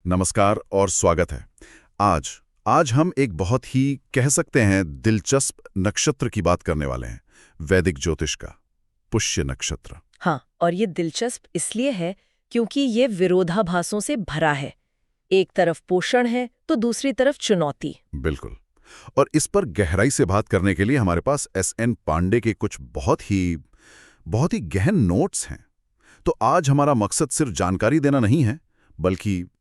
नमस्कार और स्वागत है। आज आज हम एक बहुत ही कह सकते हैं दिलचस्प नक्षत्र की बात करने वाले हैं, वैदिक ज्योतिष का पुष्य नक्षत्र। हाँ, और ये दिलचस्प इसलिए है क्योंकि ये विरोधाभासों से भरा है। एक तरफ पोषण है तो दूसरी तरफ चुनौती। बिल्कुल। और इस पर गहराई से बात करने के लिए हमारे पास एस.एन. पांडे के कुछ बहुत ही गहन नोट्स हैं। तो आज हमारा मकसद सिर्फ जानकारी देना नहीं है,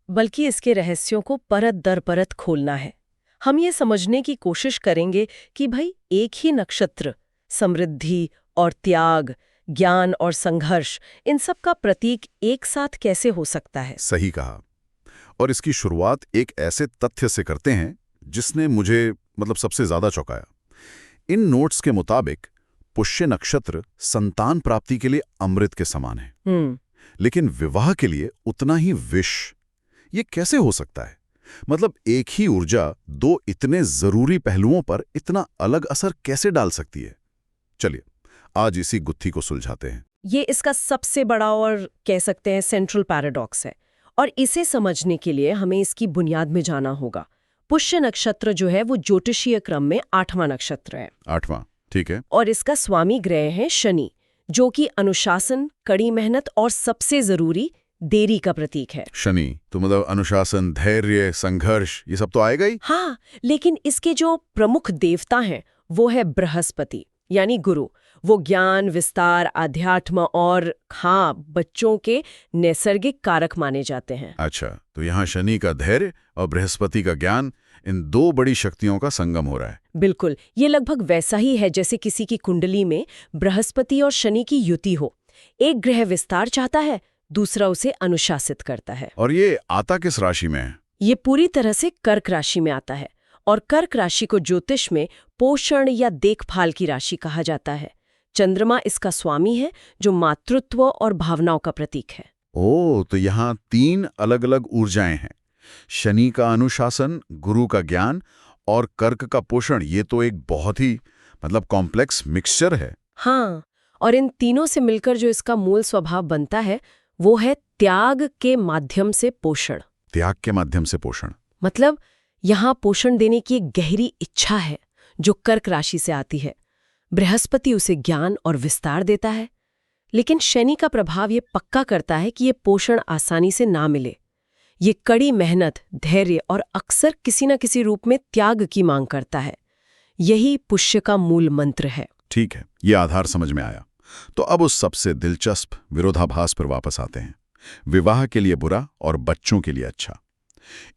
बल्कि इसके रहस्यों को परत दर परत खोलना है। हम ये समझने की कोशिश करेंगे कि भाई एक ही नक्षत्र समृद्धि और त्याग, ज्ञान और संघर्ष, इन सब का प्रतीक एक साथ कैसे हो सकता है। सही कहा। और इसकी शुरुआत एक ऐसे तथ्य से करते हैं जिसने मुझे सबसे ज्यादा चौंकाया। इन नोट्स के मुताबिक पुष्य नक्षत्र संतान प्राप्ति के लिए अमृत के समान है, लेकिन विवाह के लिए उतना ही विष। ये कैसे हो सकता है? एक ही ऊर्जा दो इतने जरूरी पहलुओं पर इतना अलग असर कैसे डाल सकती है? चलिए आज इसी गुत्थी को सुलझाते हैं। ये इसका सबसे बड़ा और कह सकते हैं सेंट्रल पैराडॉक्स है, और इसे समझने के लिए हमें इसकी बुनियाद में जाना होगा। पुष्य नक्षत्र जो है वो ज्योतिषीय क्रम में 8वां नक्षत्र है। 8वां, ठीक है। और इसका स्वामी ग्रह है शनि, जो कि अनुशासन, कड़ी मेहनत और सबसे जरूरी देरी का प्रतीक है। शनि तो अनुशासन, धैर्य, संघर्ष, ये सब तो आएगा ही। हाँ, लेकिन इसके जो प्रमुख देवता हैं वो है बृहस्पति यानी गुरु। वो ज्ञान, विस्तार, आध्यात्म और बच्चों के नैसर्गिक कारक माने जाते हैं। अच्छा, तो यहाँ शनि का धैर्य और बृहस्पति का ज्ञान, इन दो बड़ी शक्तियों का संगम हो रहा है। बिल्कुल, ये लगभग वैसा ही है जैसे किसी की कुंडली में बृहस्पति और शनि की युति हो। एक ग्रह विस्तार चाहता है, दूसरा उसे अनुशासित करता है। और ये आता किस राशि में है? ये पूरी तरह से कर्क राशि में आता है, और कर्क राशि को ज्योतिष में पोषण या देखभाल की राशि कहा जाता है। चंद्रमा इसका स्वामी है, जो मातृत्व और भावनाओं का प्रतीक है। ओह, तो यहाँ 3 अलग-अलग ऊर्जाएं हैं। शनि का अनुशासन, गुरु का ज्ञान और कर्क का पोषण। ये तो एक बहुत ही कॉम्प्लेक्स मिक्सचर है। हाँ, और इन तीनों से मिलकर जो इसका मूल स्वभाव बनता है वो है त्याग के माध्यम से पोषण। त्याग के माध्यम से पोषण यहाँ पोषण देने की एक गहरी इच्छा है जो कर्क राशि से आती है। बृहस्पति उसे ज्ञान और विस्तार देता है, लेकिन शनि का प्रभाव ये पक्का करता है कि ये पोषण आसानी से ना मिले। ये कड़ी मेहनत, धैर्य और अक्सर किसी न किसी रूप में त्याग की मांग करता है। यही पुष्य का मूल मंत्र है। ठीक है, ये आधार समझ में आया। तो अब उस सबसे दिलचस्प विरोधाभास पर वापस आते हैं। विवाह के लिए बुरा और बच्चों के लिए अच्छा।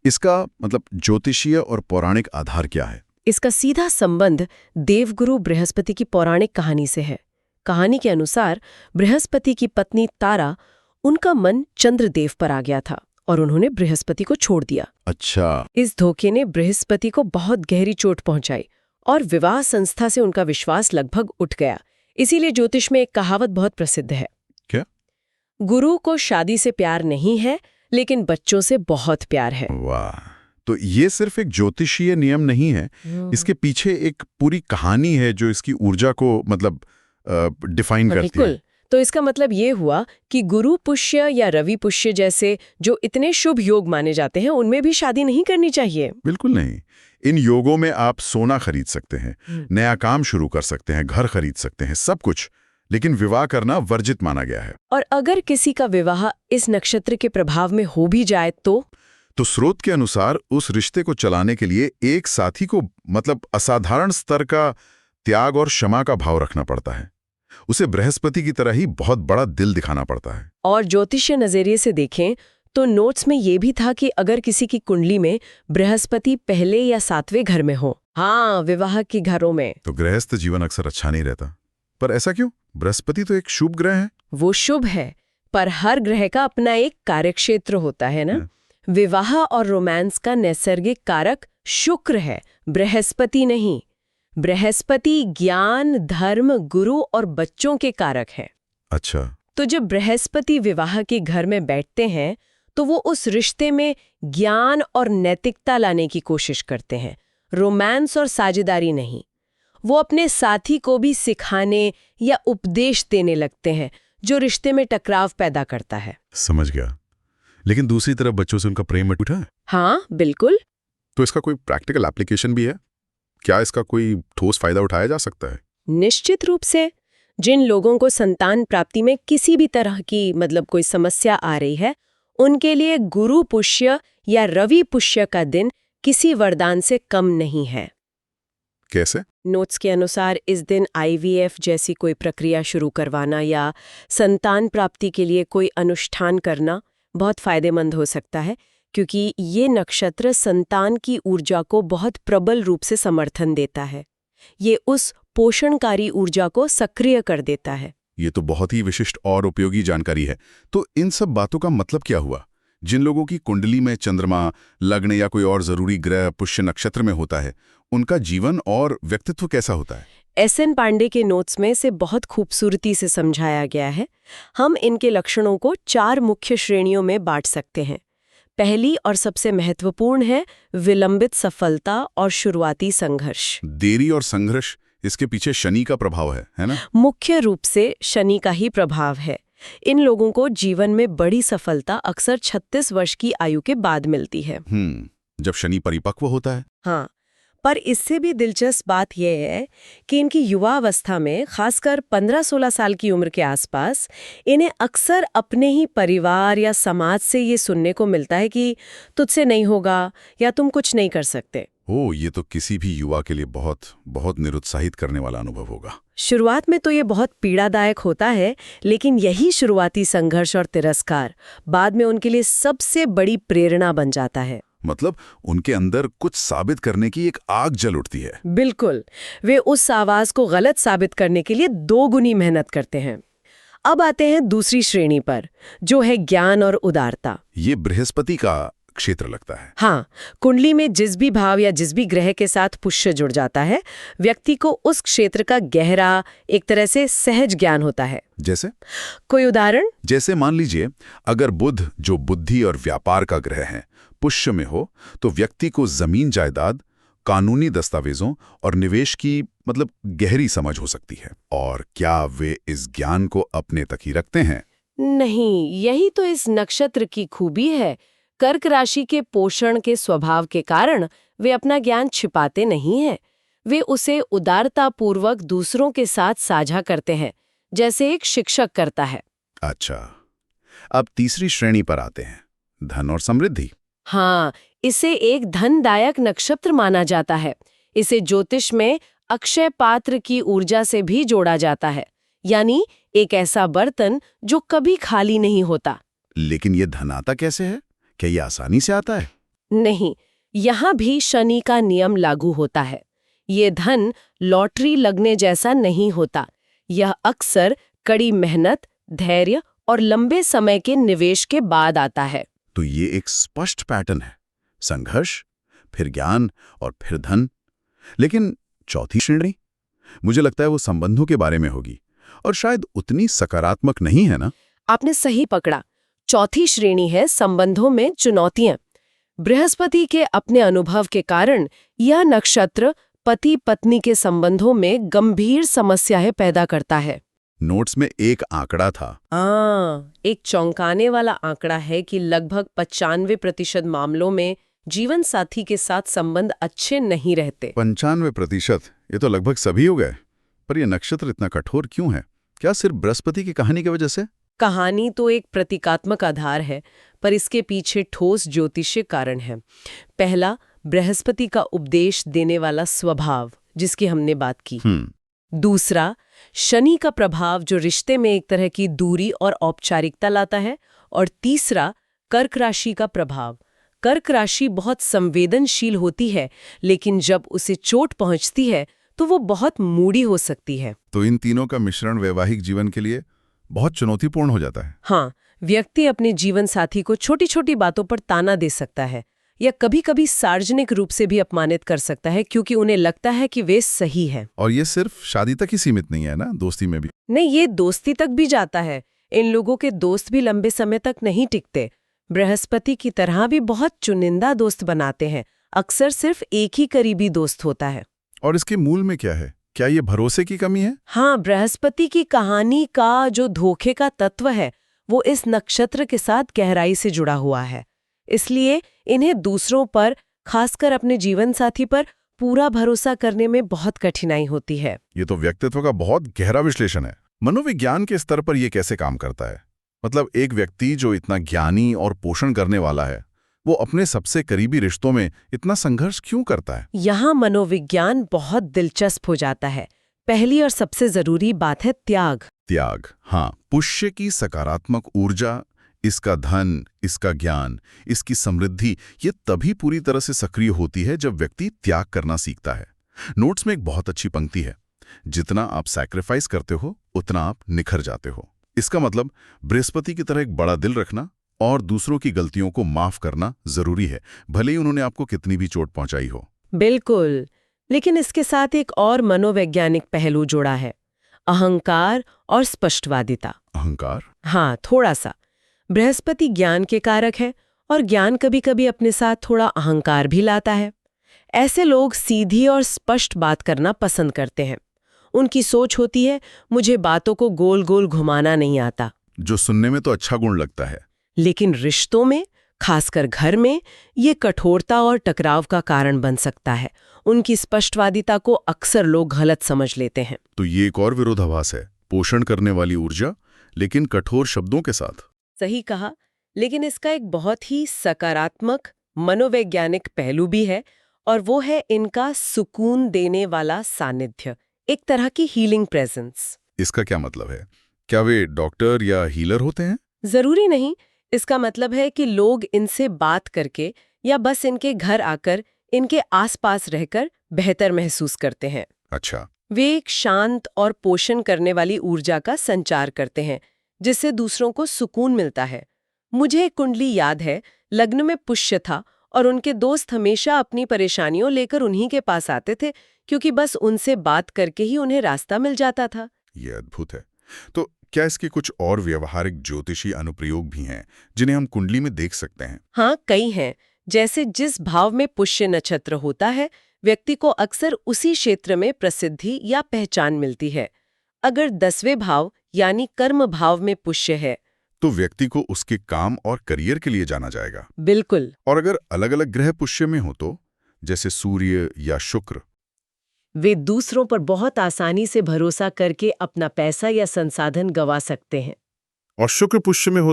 इसका ज्योतिषीय और पौराणिक आधार क्या है? इसका सीधा संबंध देवगुरु बृहस्पति की पौराणिक कहानी से है। कहानी के अनुसार बृहस्पति की पत्नी तारा, उनका मन चंद्रदेव पर आ गया था और उन्होंने बृहस्पति को छोड़ दिया। अच्छा। इस धोखे ने बृहस्पति को बहुत गहरी चोट पहुंचाई और विवाह संस्था से उनका विश्वास लगभग उठ गया। इसीलिए ज्योतिष में एक कहावत बहुत प्रसिद्ध है। क्या? गुरु को शादी से प्यार नहीं है, लेकिन बच्चों से बहुत प्यार है। वाह! तो ये सिर्फ एक ज्योतिषीय नियम नहीं है, इसके पीछे एक पूरी कहानी है जो इसकी ऊर्जा को डिफाइन करती है। तो इसका मतलब ये हुआ कि गुरु पुष्य या रवि पुष्य जैसे जो इतने शुभ योग माने जाते हैं, उनमें भी शादी नहीं करनी चाहिए। बिल्कुल नहीं। इन योगों में आप सोना खरीद सकते हैं, नया काम शुरू कर सकते हैं, घर खरीद सकते हैं, सब कुछ, लेकिन विवाह करना वर्जित माना गया है। और अगर किसी का विवाह इस नक्षत्र के प्रभाव में हो भी जाए तो स्रोत के अनुसार उस रिश्ते को चलाने के लिए एक साथी को असाधारण स्तर का त्याग और क्षमा का भाव रखना पड़ता है। उसे बृहस्पति की तरह ही बहुत बड़ा दिल दिखाना पड़ता है। और ज्योतिषीय नजरिए से देखें तो नोट्स में ये भी था कि अगर किसी की कुंडली में बृहस्पति पहले या 7वें घर में हो, विवाह के घरों में, तो गृहस्थ जीवन अक्सर अच्छा नहीं रहता। पर ऐसा क्यों? बृहस्पति तो एक शुभ ग्रह है। वो शुभ है, पर हर ग्रह का अपना एक कार्यक्षेत्र होता है ना। विवाह और रोमांस का नैसर्गिक कारक शुक्र है, बृहस्पति नहीं। बृहस्पति ज्ञान, धर्म, गुरु और बच्चों के कारक हैं। अच्छा। तो जब बृहस्पति विवाह के घर में बैठते हैं तो वो उस रिश्ते में ज्ञान और नैतिकता लाने की कोशिश करते हैं, रोमांस और साझेदारी नहीं। वो अपने साथी को भी सिखाने या उपदेश देने लगते हैं, जो रिश्ते में टकराव पैदा करता है। समझ गया। लेकिन दूसरी तरफ बच्चों से उनका प्रेम उठा है। हाँ बिल्कुल। तो इसका कोई प्रैक्टिकल एप्लीकेशन भी है? क्या इसका कोई ठोस फायदा उठाया जा सकता है? निश्चित रूप से। जिन लोगों को संतान प्राप्ति में किसी भी तरह की कोई समस्या आ रही है, उनके लिए गुरु पुष्य या रवि पुष्य का दिन किसी वरदान से कम नहीं है। कैसे? नोट्स के अनुसार इस दिन IVF जैसी कोई प्रक्रिया शुरू करवाना या संतान प्राप्ति के लिए कोई अनुष्ठान करना बहुत फायदेमंद हो सकता है, क्योंकि ये नक्षत्र संतान की ऊर्जा को बहुत प्रबल रूप से समर्थन देता है। ये उस पोषणकारी ऊर्जा को सक्रिय कर देता है। ये तो बहुत ही विशिष्ट और उपयोगी जानकारी है। तो इन सब बातों का मतलब क्या हुआ? जिन लोगों की कुंडली में चंद्रमा, लग्न या कोई और जरूरी ग्रह पुष्य नक्षत्र में होता है, उनका जीवन और व्यक्तित्व कैसा होता है? SN पांडे के नोट्स में से बहुत खूबसूरती से समझाया गया है। हम इनके लक्षणों को 4 मुख्य श्रेणियों में बांट सकते हैं। पहली और सबसे महत्वपूर्ण है विलंबित सफलता और शुरुआती संघर्ष। देरी और संघर्ष, इसके पीछे शनि का प्रभाव है ना? मुख्य रूप से शनि का ही प्रभाव है। इन लोगों को जीवन में बड़ी सफलता अक्सर 36 वर्ष की आयु के बाद मिलती है। जब शनि परिपक्व होता है। हाँ, पर इससे भी दिलचस्प बात यह है कि इनकी युवावस्था में, खासकर 15-16 साल की उम्र के आसपास, इन्हें अक्सर अपने ही परिवार या समाज से ये सुनने को मिलता है कि तुझसे नहीं होगा या तुम कुछ नहीं कर सकते। ये तो किसी भी युवा के लिए बहुत बहुत निरुत्साहित करने वाला अनुभव होगा। शुरुआत में तो ये बहुत पीड़ादायक होता है, लेकिन यही शुरुआती संघर्ष और तिरस्कार बाद में उनके लिए सबसे बड़ी प्रेरणा बन जाता है। मतलब उनके अंदर कुछ साबित करने की एक आग जल उठती है। बिल्कुल, वे उस आवाज को गलत साबित करने के लिए 2 गुनी मेहनत करते हैं। अब आते हैं दूसरी श्रेणी पर, जो है ज्ञान और उदारता। ये बृहस्पति का क्षेत्र लगता है। हाँ, कुंडली में जिस भी भाव या जिस भी ग्रह के साथ पुष्य जुड़ जाता है, व्यक्ति को उस क्षेत्र का गहरा, एक तरह से सहज ज्ञान होता है। जैसे? कोई उदाहरण? जैसे मान लीजिए, अगर बुध, जो बुद्धि और व्यापार का ग्रह है, पुष्य में हो, तो व्यक्ति को जमीन जायदाद, कानूनी दस्तावेजों और निवेश की गहरी समझ हो सकती है। और क्या वे इस ज्ञान को अपने तक ही रखते हैं? नहीं, यही तो इस नक्षत्र की खूबी है। कर्क राशि के पोषण के स्वभाव के कारण वे अपना ज्ञान छिपाते नहीं हैं। वे उसे उदारतापूर्वक दूसरों के साथ साझा करते हैं, जैसे एक शिक्षक करता है। अच्छा, अब तीसरी श्रेणी पर आते हैं, धन और समृद्धि। हाँ, इसे एक धनदायक नक्षत्र माना जाता है। इसे ज्योतिष में अक्षय पात्र की ऊर्जा से भी जोड़ा जाता है, यानी एक ऐसा बर्तन जो कभी खाली नहीं होता। लेकिन ये धन आता कैसे है? क्या ये आसानी से आता है? नहीं, यहाँ भी शनि का नियम लागू होता है। ये धन लॉटरी लगने जैसा नहीं होता। यह अक्सर कड़ी मेहनत, धैर्य और लंबे समय के निवेश के बाद आता है। तो ये एक स्पष्ट पैटर्न है, संघर्ष, फिर ज्ञान और फिर धन। लेकिन चौथी श्रेणी, मुझे लगता है वो संबंधों के बारे में होगी, और शायद उतनी सकारात्मक नहीं है ना? आपने सही पकड़ा। चौथी श्रेणी है संबंधों में चुनौतियां। बृहस्पति के अपने अनुभव के कारण यह नक्षत्र पति पत्नी के संबंधों में गंभीर समस्याएं पैदा करता है। नोट्स में एक आंकड़ा था। एक चौंकाने वाला आंकड़ा है कि लगभग 95% मामलों में जीवन साथी के साथ संबंध अच्छे नहीं रहते। 95%? ये तो लगभग सभी हो गए। पर यह नक्षत्र इतना कठोर क्यों है? क्या सिर्फ बृहस्पति की कहानी की वजह से? कहानी तो एक प्रतीकात्मक आधार है, पर इसके पीछे ठोस ज्योतिषीय कारण है। पहला, बृहस्पति का उपदेश देने वाला स्वभाव, जिसकी हमने बात की। दूसरा, शनि का प्रभाव, जो रिश्ते में एक तरह की दूरी और औपचारिकता लाता है। और तीसरा, कर्क राशि का प्रभाव। कर्क राशि बहुत संवेदनशील होती है, लेकिन जब उसे चोट पहुंचती है तो वो बहुत मूडी हो सकती है। तो इन तीनों का मिश्रण वैवाहिक जीवन के लिए बहुत चुनौतीपूर्ण हो जाता है। हाँ, व्यक्ति अपने जीवन साथी को छोटी छोटी बातों पर ताना दे सकता है, या कभी-कभी सार्वजनिक रूप से भी अपमानित कर सकता है, क्योंकि उन्हें लगता है कि वे सही है। और ये सिर्फ शादी तक ही सीमित नहीं है ना, दोस्ती में भी? नहीं, ये दोस्ती तक भी जाता है। इन लोगों के दोस्त भी लंबे समय तक नहीं टिकते। बृहस्पति की तरह भी बहुत चुनिंदा दोस्त बनाते हैं। अक्सर सिर्फ एक ही करीबी दोस्त होता है। और इसके मूल में क्या है? क्या ये भरोसे की कमी है? हाँ, बृहस्पति की कहानी का जो धोखे का तत्व है, वो इस नक्षत्र के साथ गहराई से जुड़ा हुआ है। इसलिए इन्हें दूसरों पर, खासकर अपने जीवन साथी पर पूरा भरोसा करने में बहुत कठिनाई होती है। ये तो व्यक्तित्व का बहुत गहरा विश्लेषण है। मनोविज्ञान के स्तर पर ये कैसे काम करता है? मतलब एक व्यक्ति जो इतना ज्ञानी और पोषण करने वाला है, वो अपने सबसे करीबी रिश्तों में इतना संघर्ष क्यों करता है? यहाँ मनोविज्ञान बहुत दिलचस्प हो जाता है। पहली और सबसे जरूरी बात है त्याग। त्याग, हाँ। पुष्य की सकारात्मक ऊर्जा, इसका धन, इसका ज्ञान, इसकी समृद्धि, ये तभी पूरी तरह से सक्रिय होती है जब व्यक्ति त्याग करना सीखता है। नोट्स में एक बहुत अच्छी पंक्ति है, जितना आप सैक्रिफाइस करते हो उतना आप निखर जाते हो। इसका मतलब बृहस्पति की तरह एक बड़ा दिल रखना और दूसरों की गलतियों को माफ करना जरूरी है, भले ही उन्होंने आपको कितनी भी चोट पहुंचाई हो। बिल्कुल, लेकिन इसके साथ एक और मनोवैज्ञानिक पहलू जोड़ा है, अहंकार और स्पष्टवादिता। अहंकार? हाँ, थोड़ा सा। बृहस्पति ज्ञान के कारक है और ज्ञान कभी-कभी अपने साथ थोड़ा अहंकार भी लाता है। ऐसे लोग सीधी और स्पष्ट बात करना पसंद करते हैं। उनकी सोच होती है, मुझे बातों को गोल गोल घुमाना नहीं आता। जो सुनने में तो अच्छा गुण लगता है, लेकिन रिश्तों में, खासकर घर में, ये कठोरता और टकराव का कारण बन सकता है। उनकी स्पष्टवादिता को अक्सर लोग गलत समझ लेते हैं। तो ये एक और विरोधाभास है, पोषण करने वाली ऊर्जा लेकिन कठोर शब्दों के साथ। सही कहा, लेकिन इसका एक बहुत ही सकारात्मक मनोवैज्ञानिक पहलू भी है, और वो है इनका सुकून देने वाला सानिध्य, एक तरह की हीलिंग प्रेजेंस। इसका क्या मतलब है? क्या वे डॉक्टर या हीलर होते हैं? जरूरी नहीं। इसका मतलब है कि लोग इनसे बात करके या बस इनके घर आकर, इनके आसपास रहकर बेहतर महसूस करते हैं। अच्छा। वे एक शांत और पोषण करने वाली ऊर्जा का संचार करते हैं, जिससे दूसरों को सुकून मिलता है। मुझे एक कुंडली याद है, लग्न में पुष्य था और उनके दोस्त हमेशा अपनी परेशानियों लेकर उन्हीं के पास आते थे, क्योंकि बस उनसे बात करके ही उन्हें रास्ता मिल जाता था। ये अद्भुत है। तो क्या इसके कुछ और व्यवहारिक ज्योतिषी अनुप्रयोग भी हैं जिन्हें हम कुंडली में देख सकते हैं? हाँ, कई हैं। जैसे जिस भाव में पुष्य नक्षत्र होता है, व्यक्ति को अक्सर उसी क्षेत्र में प्रसिद्धि या पहचान मिलती है। अगर 10वें भाव यानी कर्म भाव में पुष्य है, तो व्यक्ति को उसके काम और करियर के लिए जाना जाएगा। बिल्कुल। और अगर अलग-अलग ग्रह पुष्य में हो तो, जैसे सूर्य या शुक्र, वे दूसरों पर बहुत आसानी से भरोसा करके अपना पैसा या संसाधन गंवा सकते हैं। और शुक्र पुष्य में हो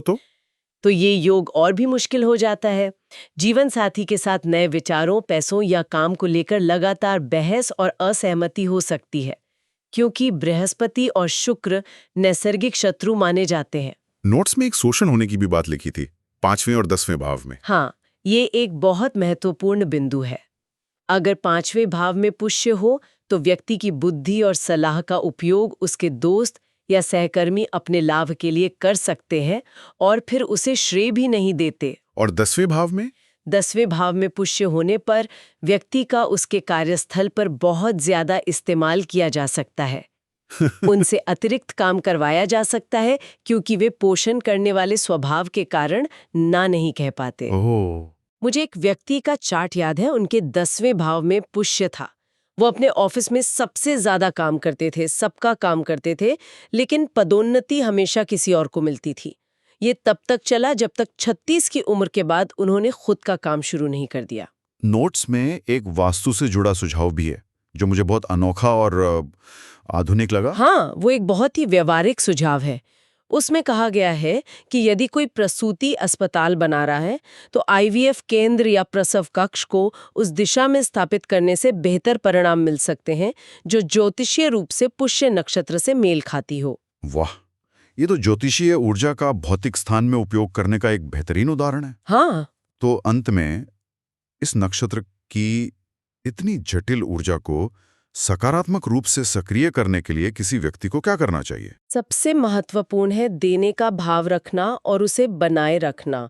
तो ये योग और भी मुश्किल हो जाता है। जीवन साथी के साथ नए विचारों, पैसों या काम को लेकर लगातार बहस और असहमति हो सकती है, क्योंकि बृहस्पति और शुक्र नैसर्गिक शत्रु माने जाते हैं। नोट्स में एक शोषण होने की भी बात लिखी थी, 5वें और 10वें भाव में। हाँ, ये एक बहुत महत्वपूर्ण बिंदु है। अगर 5वें भाव में पुष्य हो तो व्यक्ति की बुद्धि और सलाह का उपयोग उसके दोस्त या सहकर्मी अपने लाभ के लिए कर सकते हैं और फिर उसे श्रेय भी नहीं देते। और 10वें भाव में? 10वें भाव में पुष्य होने पर व्यक्ति का उसके कार्यस्थल पर बहुत ज्यादा इस्तेमाल किया जा सकता है। उनसे अतिरिक्त काम करवाया जा सकता है, क्योंकि वे पोषण करने वाले स्वभाव के कारण ना नहीं कह पाते। ओह। मुझे एक व्यक्ति का चार्ट याद है, उनके 10वें भाव में पुष्य था। वो अपने ऑफिस में सबसे ज्यादा काम करते थे, सबका काम करते थे, लेकिन पदोन्नति हमेशा किसी और को मिलती थी। ये तब तक चला जब तक 36 की उम्र के बाद उन्होंने खुद का काम शुरू नहीं कर दिया। नोट्स में एक वास्तु से जुड़ा सुझाव भी है, जो मुझे बहुत अनोखा और आधुनिक लगा। हाँ, वो एक बहुत ही व्यवहारिक सुझाव है। उसमें कहा गया है कि यदि कोई प्रसूति अस्पताल बना रहा है तो आईवीएफ केंद्र या प्रसव कक्ष को उस दिशा में स्थापित करने से बेहतर परिणाम मिल सकते हैं, जो ज्योतिषीय रूप से पुष्य नक्षत्र से मेल खाती हो। वाह, ये तो ज्योतिषीय ऊर्जा का भौतिक स्थान में उपयोग करने का एक बेहतरीन उदाहरण है। हाँ। तो अंत में इस नक्षत्र की इतनी जटिल ऊर्जा को सकारात्मक रूप से सक्रिय करने के लिए किसी व्यक्ति को क्या करना चाहिए? सबसे महत्वपूर्ण है देने का भाव रखना और उसे बनाए रखना।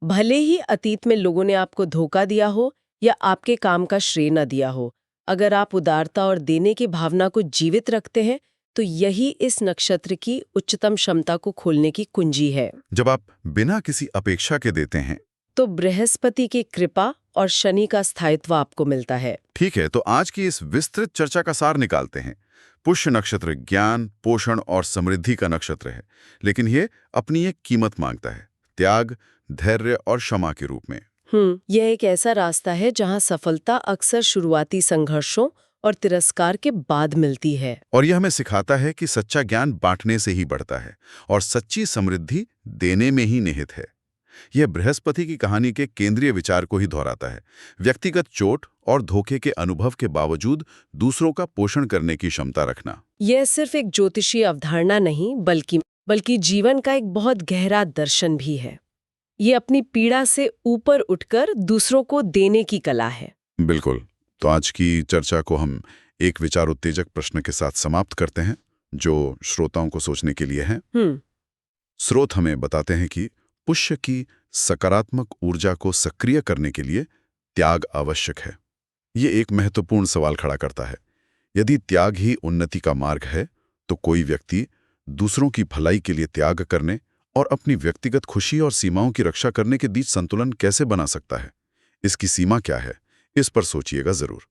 भले ही अतीत में लोगों ने आपको धोखा दिया हो या आपके काम का श्रेय न दिया हो, अगर आप उदारता और देने की भावना को जीवित रखते हैं तो यही इस नक्षत्र की उच्चतम क्षमता को खोलने की कुंजी है। जब आप बिना किसी अपेक्षा के देते हैं तो बृहस्पति की कृपा और शनि का स्थायित्व आपको मिलता है। ठीक है, तो आज की इस विस्तृत चर्चा का सार निकालते हैं। पुष्य नक्षत्र ज्ञान, पोषण और समृद्धि का नक्षत्र है, लेकिन ये अपनी एक कीमत मांगता है, त्याग, धैर्य और क्षमा के रूप में। यह एक ऐसा रास्ता है जहां सफलता अक्सर शुरुआती संघर्षों और तिरस्कार के बाद मिलती है। और यह हमें सिखाता है कि सच्चा ज्ञान बांटने से ही बढ़ता है और सच्ची समृद्धि देने में ही निहित है। यह बृहस्पति की कहानी के केंद्रीय विचार को ही दोहराता है, व्यक्तिगत चोट और धोखे के अनुभव के बावजूद दूसरों का पोषण करने की क्षमता रखना। यह सिर्फ एक ज्योतिषीय अवधारणा नहीं बल्कि जीवन का एक बहुत गहरा दर्शन भी है। ये अपनी पीड़ा से ऊपर उठकर दूसरों को देने की कला है। बिल्कुल। तो आज की चर्चा को हम एक विचार उत्तेजक प्रश्न के साथ समाप्त करते हैं, जो श्रोताओं को सोचने के लिए है। स्रोत हमें बताते हैं कि पुष्य की सकारात्मक ऊर्जा को सक्रिय करने के लिए त्याग आवश्यक है। ये एक महत्वपूर्ण सवाल खड़ा करता है। यदि त्याग ही उन्नति का मार्ग है, तो कोई व्यक्ति दूसरों की भलाई के लिए त्याग करने और अपनी व्यक्तिगत खुशी और सीमाओं की रक्षा करने के बीच संतुलन कैसे बना सकता है? इसकी सीमा क्या है? इस पर सोचिएगा जरूर।